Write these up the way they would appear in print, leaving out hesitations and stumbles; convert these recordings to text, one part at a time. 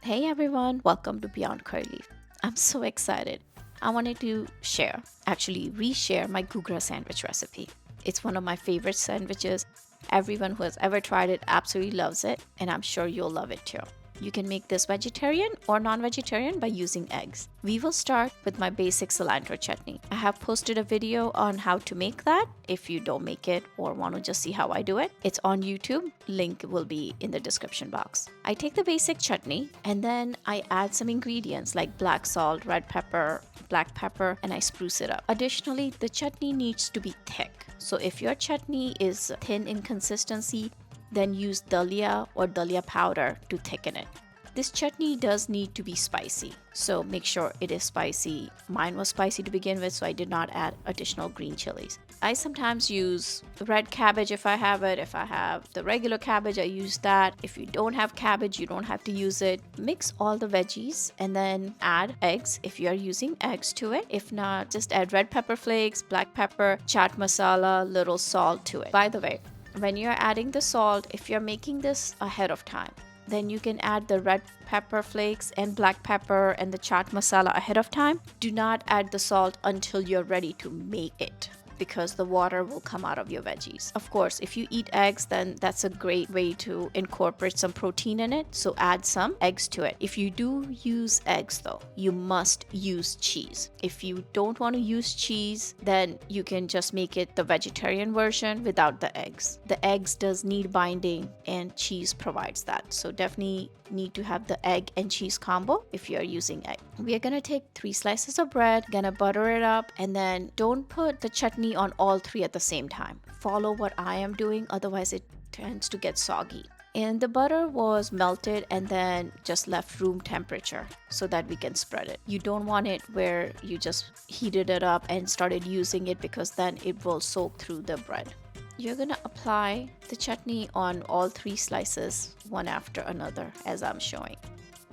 Hey everyone, welcome to Beyond Curry Leaf. I'm so excited. I wanted to reshare my Ghughra sandwich recipe. It's one of my favorite sandwiches. Everyone who has ever tried it absolutely loves it, and I'm sure you'll love it too. You can make this vegetarian or non-vegetarian by using eggs. We will start with my basic cilantro chutney. I have posted a video on how to make that if you don't make it or want to just see how I do it. It's on YouTube. Link will be in the description box. I take the basic chutney and then I add some ingredients like black salt, red pepper, black pepper, and I spruce it up. Additionally, the chutney needs to be thick. So if your chutney is thin in consistency, then use dalia or dalia powder to thicken it. This chutney does need to be spicy, so make sure it is spicy. Mine was spicy to begin with, so I did not add additional green chilies. I sometimes use red cabbage if I have it. If I have the regular cabbage, I use that. If you don't have cabbage, you don't have to use it. Mix all the veggies and then add eggs if you are using eggs to it. If not, just add red pepper flakes, black pepper, chaat masala, little salt to it. By the way, when you're adding the salt, if you're making this ahead of time, then you can add the red pepper flakes and black pepper and the chaat masala ahead of time. Do not add the salt until you're ready to make it, because the water will come out of your veggies. Of course, if you eat eggs, then that's a great way to incorporate some protein in it, so add some eggs to it. If you do use eggs though, you must use cheese. If you don't want to use cheese, then you can just make it the vegetarian version without the eggs. The eggs does need binding and cheese provides that, so definitely need to have the egg and cheese combo if you're using egg. We are gonna take 3 slices of bread, gonna butter it up, and then don't put the chutney on all 3 at the same time. Follow what I am doing, otherwise it tends to get soggy. And the butter was melted and then just left room temperature so that we can spread it. You don't want it where you just heated it up and started using it, because then it will soak through the bread. You're gonna apply the chutney on all 3 slices, one after another, as I'm showing.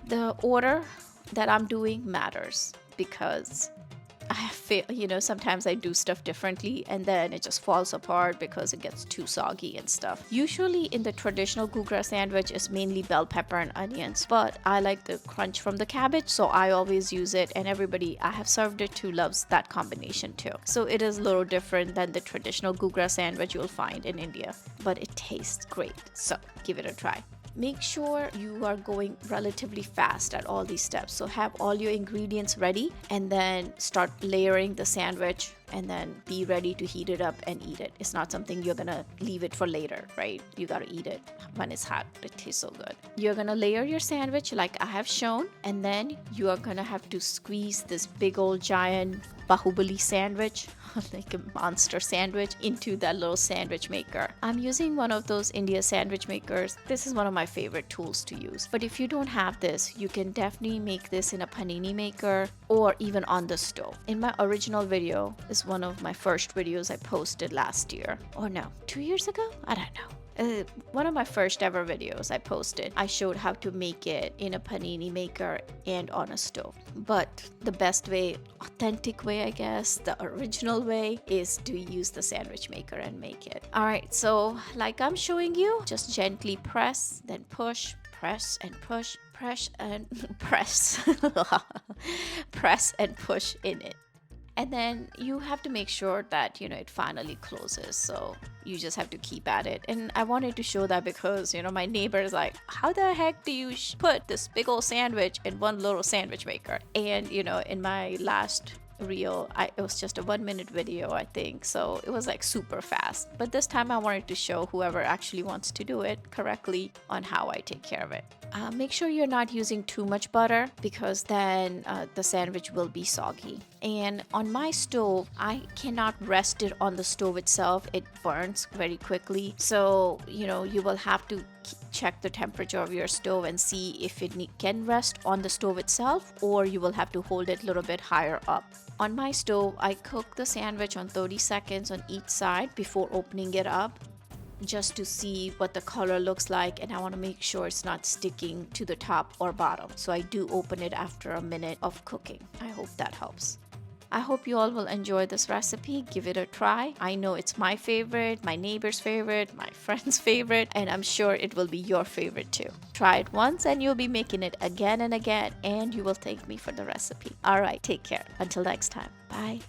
The order that I'm doing matters, because sometimes I do stuff differently and then it just falls apart because it gets too soggy and stuff. Usually in the traditional Ghughra sandwich is mainly bell pepper and onions, but I like the crunch from the cabbage, so I always use it, and everybody I have served it to loves that combination too. So it is a little different than the traditional Ghughra sandwich you'll find in India, but it tastes great, so give it a try. Make sure you are going relatively fast at all these steps. So have all your ingredients ready and then start layering the sandwich, and then be ready to heat it up and eat it. It's not something you're gonna leave it for later, right? You gotta eat it when it's hot. It tastes so good. You're gonna layer your sandwich like I have shown, and then you are gonna have to squeeze this big old giant Bahubali sandwich, like a monster sandwich, into that little sandwich maker. I'm using one of those India sandwich makers. This is one of my favorite tools to use. But if you don't have this, you can definitely make this in a panini maker or even on the stove. In my original video, is one of my first videos I posted last year, or no, 2 years ago? I don't know. One of my first ever videos I posted, I showed how to make it in a panini maker and on a stove. But the best way, authentic way I guess, the original way, is to use the sandwich maker and make it. Alright, so like I'm showing you, just gently press, then push, press and push, press and press, press and push in it. And then you have to make sure that it finally closes, so you just have to keep at it. And I wanted to show that because my neighbor is like, how the heck do you put this big old sandwich in one little sandwich maker? And in my last reel, it was just a 1-minute video, I think, so it was like super fast. But this time I wanted to show whoever actually wants to do it correctly on how I take care of it. Make sure you're not using too much butter, because then the sandwich will be soggy. And on my stove, I cannot rest it on the stove itself. It burns very quickly, so you will have to check the temperature of your stove and see if it can rest on the stove itself, or you will have to hold it a little bit higher up. On my stove, I cook the sandwich on 30 seconds on each side before opening it up, just to see what the color looks like, and I want to make sure it's not sticking to the top or bottom. So I do open it after a minute of cooking. I hope that helps. I hope you all will enjoy this recipe. Give it a try. I know it's my favorite, my neighbor's favorite, my friend's favorite, and I'm sure it will be your favorite too. Try it once and you'll be making it again and again, and you will thank me for the recipe. All right, take care. Until next time. Bye.